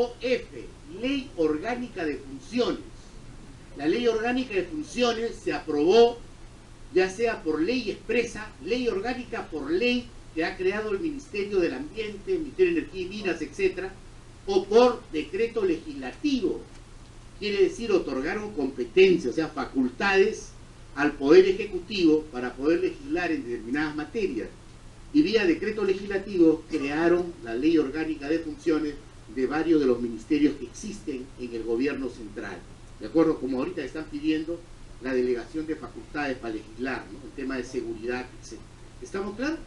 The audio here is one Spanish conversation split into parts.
OF, Ley Orgánica de Funciones. La Ley Orgánica de Funciones se aprobó ya sea por ley expresa, ley orgánica por ley que ha creado el Ministerio del Ambiente, el Ministerio de Energía y Minas, etc., o por decreto legislativo. Quiere decir, otorgaron competencias, o sea, facultades al Poder Ejecutivo para poder legislar en determinadas materias. Y vía decreto legislativo crearon la Ley Orgánica de Funciones de varios de los ministerios que existen en el gobierno central. ¿De acuerdo? Como ahorita están pidiendo la delegación de facultades para legislar, ¿no? El tema de seguridad, etc. ¿Estamos claros?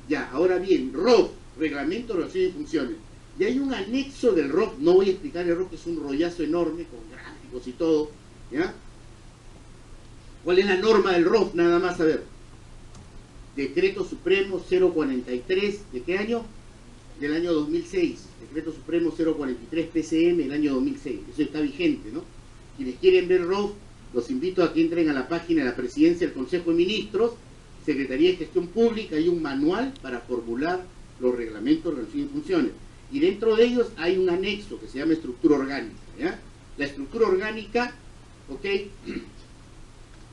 Ya, ahora bien, ROF, Reglamento de Relaciones y Funciones. Y hay un anexo del ROF, no voy a explicar el ROF, que es un rollazo enorme, con gráficos y todo, ¿ya? ¿Cuál es la norma del ROF? Nada más, a ver. Decreto Supremo 043, ¿de qué año? Del año 2006. Decreto Supremo 043 PCM, del año 2006. Eso está vigente, ¿no? Quienes quieren ver ROF, los invito a que entren a la página de la Presidencia del Consejo de Ministros, Secretaría de Gestión Pública, hay un manual para formular los reglamentos de relación y funciones. Y dentro de ellos hay un anexo que se llama estructura orgánica, ¿ya? La estructura orgánica, ¿ok?,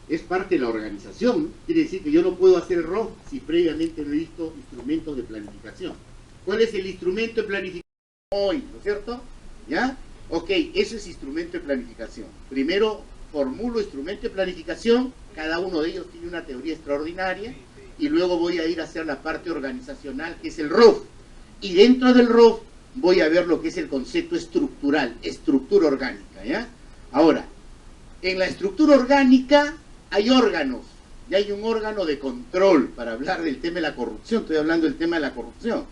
es parte de la organización, ¿no? Quiere decir que yo no puedo hacer ROF si previamente no he visto instrumentos de planificación. ¿Cuál es el instrumento de planificación hoy, no es cierto? ¿Ya? Ok, eso es instrumento de planificación. Primero formulo instrumento de planificación, cada uno de ellos tiene una teoría extraordinaria, y luego voy a ir a hacer la parte organizacional, que es el ROF. Y dentro del ROF voy a ver lo que es el concepto estructural, estructura orgánica, ¿ya? Ahora, en la estructura orgánica hay órganos, y hay un órgano de control, para hablar del tema de la corrupción, estoy hablando del tema de la corrupción,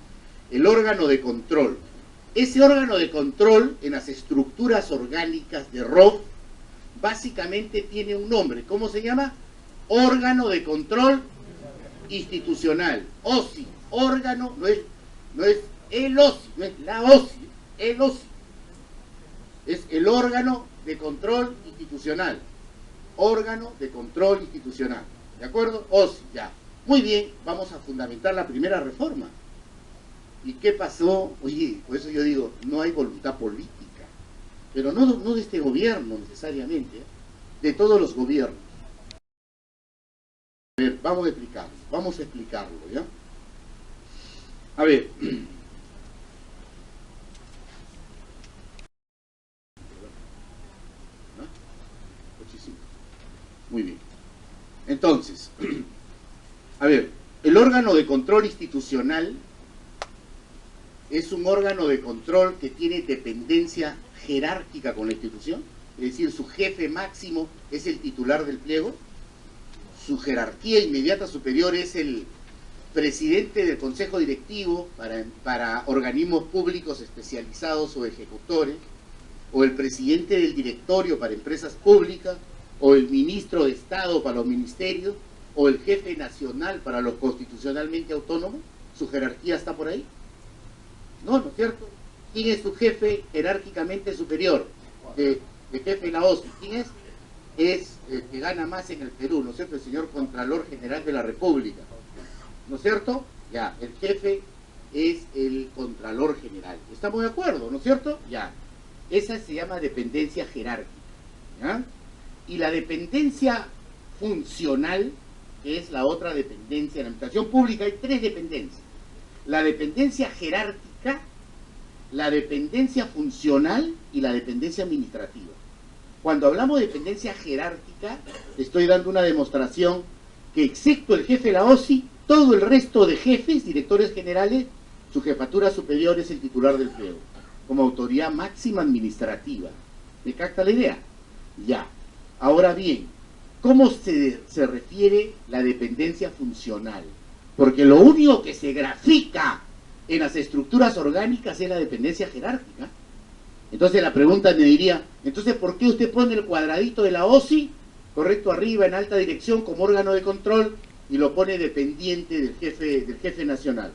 el órgano de control. Ese órgano de control en las estructuras orgánicas de ROF básicamente tiene un nombre. ¿Cómo se llama? Órgano de control institucional. OSI, órgano, no es el OSI, no es la OSI, el OSI. Es el órgano de control institucional. Órgano de control institucional. ¿De acuerdo? OSI, ya. Muy bien, vamos a fundamentar la primera reforma. ¿Y qué pasó? Oye, por eso yo digo, no hay voluntad política. Pero no de este gobierno necesariamente, ¿eh? De todos los gobiernos. A ver, vamos a explicarlo, ¿ya? A ver. Muy bien. Entonces, a ver, el órgano de control institucional es un órgano de control que tiene dependencia jerárquica con la institución, es decir, su jefe máximo es el titular del pliego, su jerarquía inmediata superior es el presidente del consejo directivo para organismos públicos especializados o ejecutores, o el presidente del directorio para empresas públicas, o el ministro de Estado para los ministerios, o el jefe nacional para los constitucionalmente autónomos. ¿Su jerarquía está por ahí? No, ¿no es cierto? ¿Quién es su jefe jerárquicamente superior de jefe de la OSI? ¿Quién es? Es el que gana más en el Perú, ¿no es cierto? El señor Contralor General de la República, ¿no es cierto? Ya, el jefe es el Contralor General. ¿Estamos de acuerdo, no es cierto? Ya, esa se llama dependencia jerárquica, ¿ya? Y la dependencia funcional, que es la otra dependencia. En la administración pública hay tres dependencias: la dependencia jerárquica, la dependencia funcional y la dependencia administrativa. Cuando hablamos de dependencia jerárquica, estoy dando una demostración que, excepto el jefe de la OSI, todo el resto de jefes, directores generales, su jefatura superior es el titular del pliego, como autoridad máxima administrativa. ¿Me capta la idea? Ya. Ahora bien, ¿cómo se refiere la dependencia funcional? Porque lo único que se grafica en las estructuras orgánicas es la dependencia jerárquica. Entonces la pregunta me diría, entonces ¿por qué usted pone el cuadradito de la OSI, correcto, arriba en alta dirección como órgano de control, y lo pone dependiente del jefe nacional?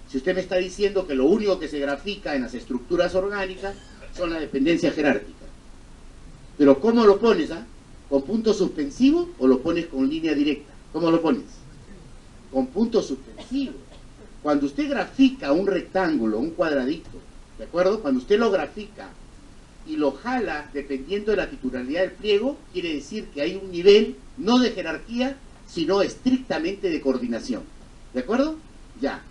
Si usted me está diciendo que lo único que se grafica en las estructuras orgánicas son la dependencia jerárquica. Pero ¿cómo lo pones? ¿Con punto suspensivo o lo pones con línea directa? ¿Cómo lo pones? Con punto suspensivo. Cuando usted grafica un rectángulo, un cuadradito, ¿de acuerdo? Cuando usted lo grafica y lo jala dependiendo de la titularidad del pliego, quiere decir que hay un nivel no de jerarquía, sino estrictamente de coordinación. ¿De acuerdo? Ya.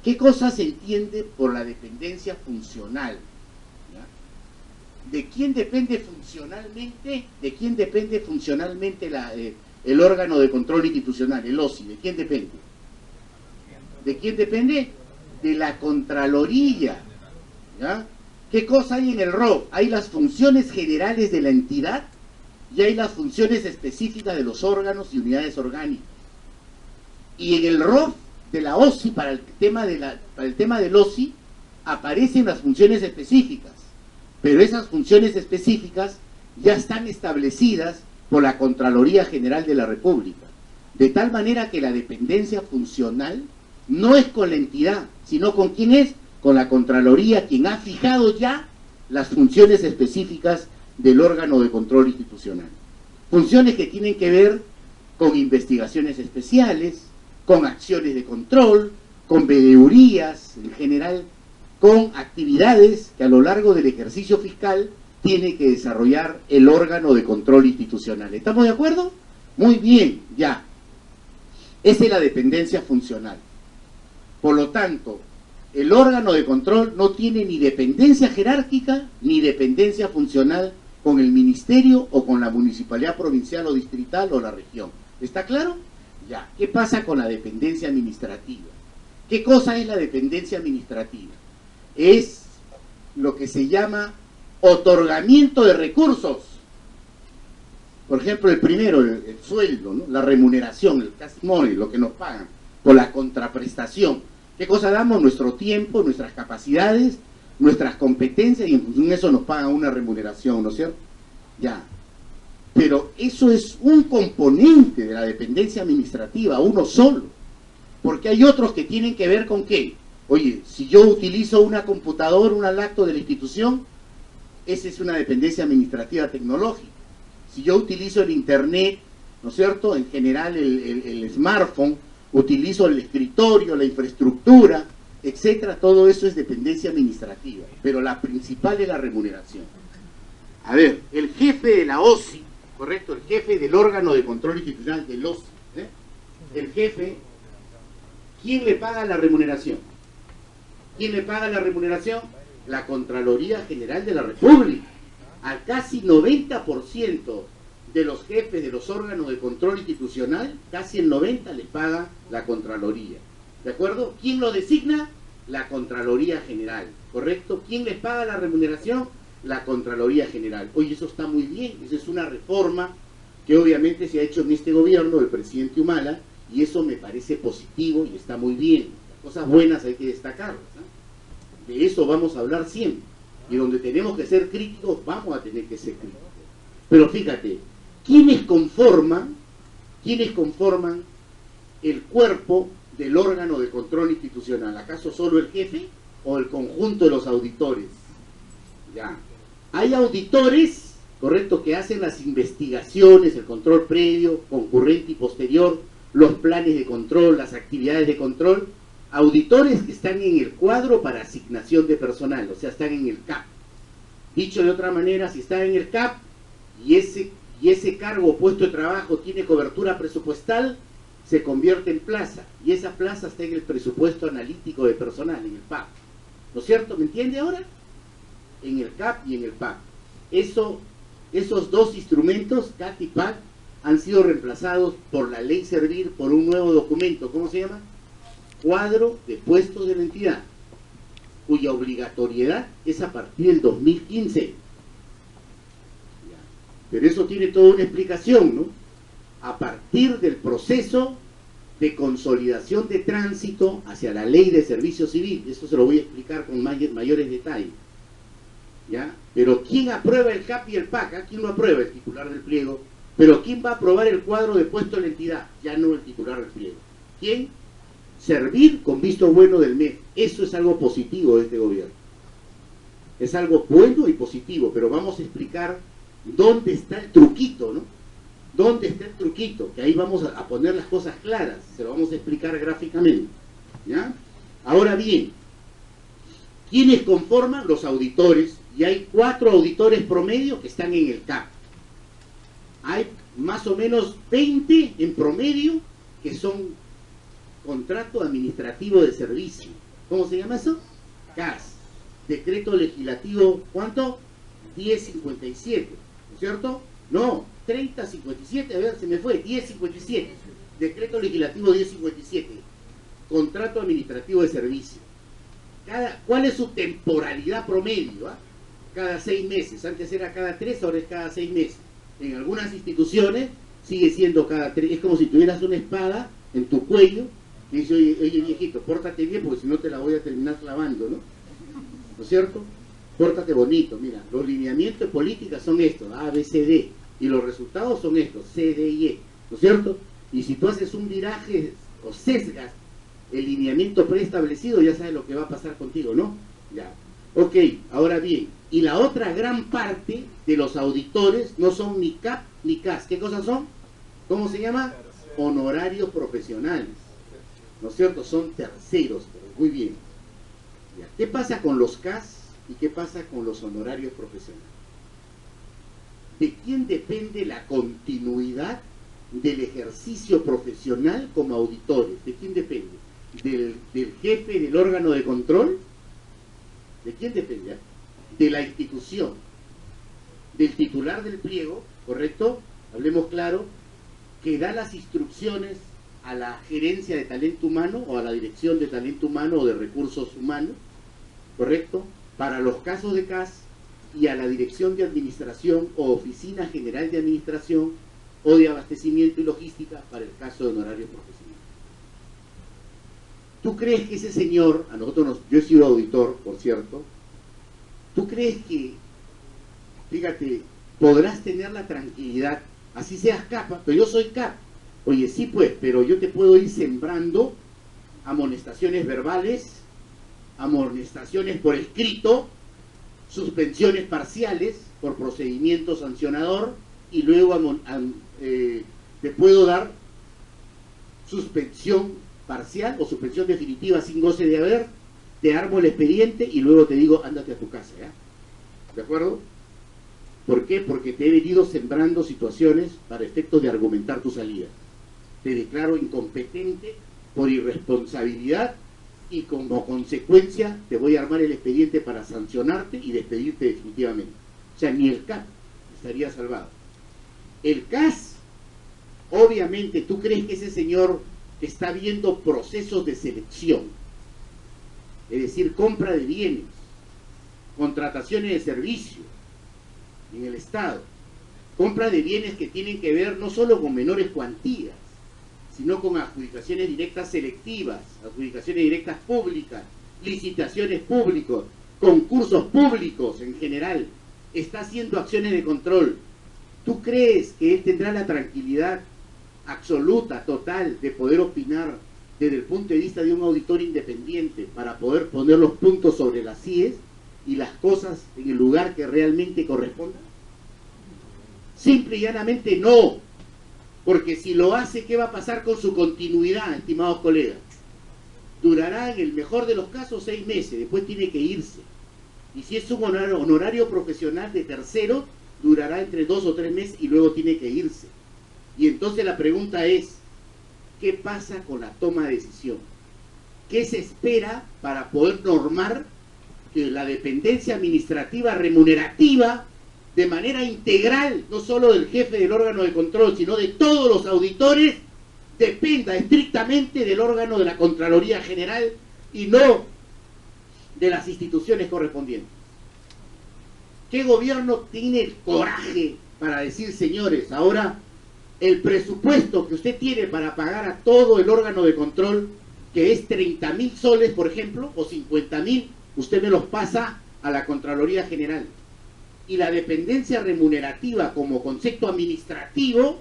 ¿Qué cosa se entiende por la dependencia funcional? ¿Ya? ¿De quién depende funcionalmente? ¿De quién depende funcionalmente el órgano de control institucional, el OSI? ¿De quién depende? ¿De quién depende? De la Contraloría. ¿Ya? ¿Qué cosa hay en el ROF? Hay las funciones generales de la entidad y hay las funciones específicas de los órganos y unidades orgánicas. Y en el ROF de la OSI, para el tema del OSI, aparecen las funciones específicas, pero esas funciones específicas ya están establecidas por la Contraloría General de la República, de tal manera que la dependencia funcional no es con la entidad, sino con quién es, con la Contraloría, quien ha fijado ya las funciones específicas del órgano de control institucional. Funciones que tienen que ver con investigaciones especiales, con acciones de control, con veedurías en general, con actividades que a lo largo del ejercicio fiscal tiene que desarrollar el órgano de control institucional. ¿Estamos de acuerdo? Muy bien, ya. Esa es la dependencia funcional. Por lo tanto, el órgano de control no tiene ni dependencia jerárquica ni dependencia funcional con el ministerio o con la municipalidad provincial o distrital o la región. ¿Está claro? Ya. ¿Qué pasa con la dependencia administrativa? ¿Qué cosa es la dependencia administrativa? Es lo que se llama otorgamiento de recursos. Por ejemplo, el primero, el sueldo, ¿no? La remuneración, el cash money, lo que nos pagan, por la contraprestación. ¿Qué cosa damos? Nuestro tiempo, nuestras capacidades, nuestras competencias, y en función de eso nos pagan una remuneración, ¿no es cierto? Ya. Pero eso es un componente de la dependencia administrativa, uno solo. Porque hay otros que tienen que ver con qué. Oye, si yo utilizo una computadora, un lacto de la institución, esa es una dependencia administrativa tecnológica. Si yo utilizo el internet, ¿no es cierto? En general el smartphone, utilizo el escritorio, la infraestructura, etcétera, todo eso es dependencia administrativa, pero la principal es la remuneración. A ver, el jefe de la OSI, correcto, el jefe del órgano de control institucional del OSI, el jefe, ¿quién le paga la remuneración? ¿Quién le paga la remuneración? La Contraloría General de la República. A casi 90% de los jefes de los órganos de control institucional, casi el 90% les paga la Contraloría. ¿De acuerdo? ¿Quién lo designa? La Contraloría General. ¿Correcto? ¿Quién les paga la remuneración? La Contraloría General. Oye, eso está muy bien. Esa es una reforma que obviamente se ha hecho en este gobierno del presidente Humala, y eso me parece positivo y está muy bien. Las cosas buenas hay que destacarlas, ¿no? De eso vamos a hablar siempre. Y donde tenemos que ser críticos, vamos a tener que ser críticos. Pero fíjate, ¿quiénes conforman el cuerpo del órgano de control institucional? ¿Acaso solo el jefe o el conjunto de los auditores? Ya. Hay auditores, correcto, que hacen las investigaciones, el control previo, concurrente y posterior, los planes de control, las actividades de control. Auditores que están en el cuadro para asignación de personal, o sea, están en el CAP. Dicho de otra manera, si están en el CAP y ese cargo o puesto de trabajo tiene cobertura presupuestal, se convierte en plaza, y esa plaza está en el presupuesto analítico de personal, en el PAP. ¿No es cierto? ¿Me entiende ahora? En el CAP y en el PAP. Esos dos instrumentos, CAP y PAP, han sido reemplazados por la ley Servir, por un nuevo documento. ¿Cómo se llama? Cuadro de puestos de la entidad, cuya obligatoriedad es a partir del 2015. Pero eso tiene toda una explicación, ¿no? A partir del proceso de consolidación de tránsito hacia la ley de servicio civil. Eso se lo voy a explicar con mayores detalles. ¿Ya? Pero ¿quién aprueba el CAP y el PAC? ¿Quién lo aprueba? El titular del pliego. Pero ¿quién va a aprobar el cuadro de puesto de la entidad? Ya no el titular del pliego. ¿Quién? Servir con visto bueno del MEF. Eso es algo positivo de este gobierno. Es algo bueno y positivo, pero vamos a explicar dónde está el truquito, ¿no? ¿Dónde está el truquito? Que ahí vamos a poner las cosas claras, se lo vamos a explicar gráficamente, ¿ya? Ahora bien, ¿Quiénes conforman? Los auditores, y hay 4 auditores promedio que están en el CAP. Hay más o menos 20 en promedio que son contrato administrativo de servicio. ¿Cómo se llama eso? CAS. Decreto legislativo, ¿cuánto? 1057, ¿no es cierto? No, 3057, a ver, se me fue, 1057. Decreto legislativo 1057. Contrato administrativo de servicio. ¿Cuál es su temporalidad promedio? Cada 6 meses. Antes era cada 3, ahora es cada 6 meses. En algunas instituciones sigue siendo cada 3. Es como si tuvieras una espada en tu cuello y dice, oye viejito, pórtate bien porque si no te la voy a terminar clavando, ¿no? ¿No es cierto? Pórtate bonito. Mira, los lineamientos de política son estos, A, B, C, D. Y los resultados son estos, C, D y E. ¿No es cierto? Y si tú haces un viraje o sesgas el lineamiento preestablecido, ya sabes lo que va a pasar contigo, ¿no? Ya. Ok, ahora bien, y la otra gran parte de los auditores no son ni CAP ni CAS. ¿Qué cosas son? ¿Cómo se llama? Honorarios profesionales. ¿No es cierto? Son terceros. Muy bien. Ya. ¿Qué pasa con los CAS y qué pasa con los honorarios profesionales? ¿De quién depende la continuidad del ejercicio profesional como auditores? ¿De quién depende? ¿Del jefe del órgano de control? ¿De quién depende? De la institución, del titular del pliego, ¿correcto? Hablemos claro, que da las instrucciones a la gerencia de talento humano o a la dirección de talento humano o de recursos humanos, ¿correcto? Para los casos de CAS, y a la dirección de administración o oficina general de administración o de abastecimiento y logística para el caso de honorarios profesionales. ¿Tú crees que ese señor, a nosotros yo he sido auditor, por cierto, tú crees que, fíjate, podrás tener la tranquilidad, así seas CAP, pero yo soy CAP, oye, sí pues, pero yo te puedo ir sembrando amonestaciones verbales, amonestaciones por escrito, suspensiones parciales por procedimiento sancionador, y luego te puedo dar suspensión parcial o suspensión definitiva sin goce de haber, te armo el expediente y luego te digo, ándate a tu casa, ¿ya? ¿De acuerdo? ¿Por qué? Porque te he venido sembrando situaciones para efectos de argumentar tu salida. Te declaro incompetente por irresponsabilidad y como consecuencia te voy a armar el expediente para sancionarte y despedirte definitivamente. O sea, ni el CAP estaría salvado. El CAS, obviamente, ¿tú crees que ese señor está viendo procesos de selección? Es decir, compra de bienes, contrataciones de servicios en el Estado, compra de bienes que tienen que ver no solo con menores cuantías, sino con adjudicaciones directas selectivas, adjudicaciones directas públicas, licitaciones públicas, concursos públicos en general, está haciendo acciones de control. ¿Tú crees que él tendrá la tranquilidad absoluta, total, de poder opinar desde el punto de vista de un auditor independiente para poder poner los puntos sobre las IES y las cosas en el lugar que realmente corresponda? Simple y llanamente no. Porque si lo hace, ¿qué va a pasar con su continuidad, estimados colegas? Durará en el mejor de los casos 6 meses, después tiene que irse. Y si es un honorario profesional de tercero, durará entre 2 o 3 meses y luego tiene que irse. Y entonces la pregunta es, ¿qué pasa con la toma de decisión? ¿Qué se espera para poder normar que la dependencia administrativa remunerativa de manera integral, no solo del jefe del órgano de control, sino de todos los auditores, dependa estrictamente del órgano de la Contraloría General y no de las instituciones correspondientes? ¿Qué gobierno tiene el coraje para decir, señores, ahora el presupuesto que usted tiene para pagar a todo el órgano de control, que es 30.000 soles, por ejemplo, o 50.000, usted me los pasa a la Contraloría General? Y la dependencia remunerativa como concepto administrativo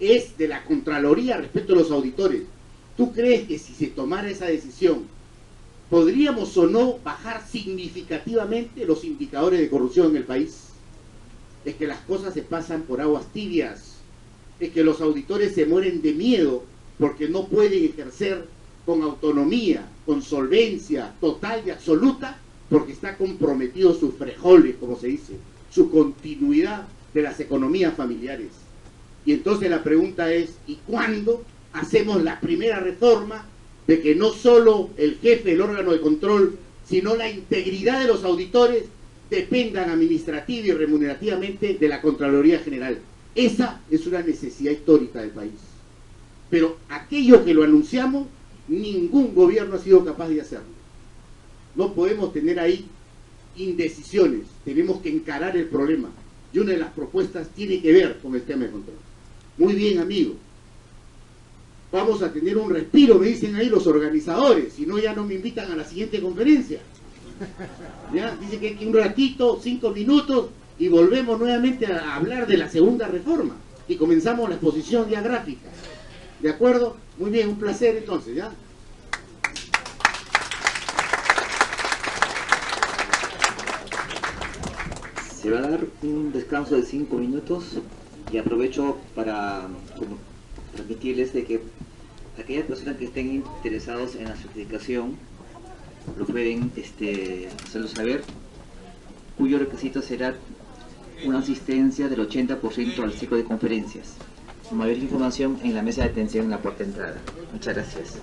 es de la Contraloría respecto a los auditores. ¿Tú crees que si se tomara esa decisión, podríamos o no bajar significativamente los indicadores de corrupción en el país? Es que las cosas se pasan por aguas tibias, es que los auditores se mueren de miedo porque no pueden ejercer con autonomía, con solvencia total y absoluta, porque está comprometido sus frijoles, como se dice, su continuidad de las economías familiares. Y entonces la pregunta es, ¿y cuándo hacemos la primera reforma de que no solo el jefe del órgano de control, sino la integridad de los auditores dependan administrativa y remunerativamente de la Contraloría General? Esa es una necesidad histórica del país. Pero aquello que lo anunciamos, ningún gobierno ha sido capaz de hacerlo. No podemos tener ahí indecisiones, tenemos que encarar el problema. Y una de las propuestas tiene que ver con el tema de control. Muy bien, amigo. Vamos a tener un respiro, me dicen ahí los organizadores, si no ya no me invitan a la siguiente conferencia. ¿Ya? Dice que un ratito, 5 minutos, y volvemos nuevamente a hablar de la segunda reforma. Y comenzamos la exposición ya gráfica. ¿De acuerdo? Muy bien, un placer entonces, ¿ya? Se va a dar un descanso de 5 minutos y aprovecho para transmitirles de que aquellas personas que estén interesados en la certificación lo pueden hacerlo saber, cuyo requisito será una asistencia del 80% al ciclo de conferencias. Mayor información en la mesa de atención en la puerta de entrada. Muchas gracias.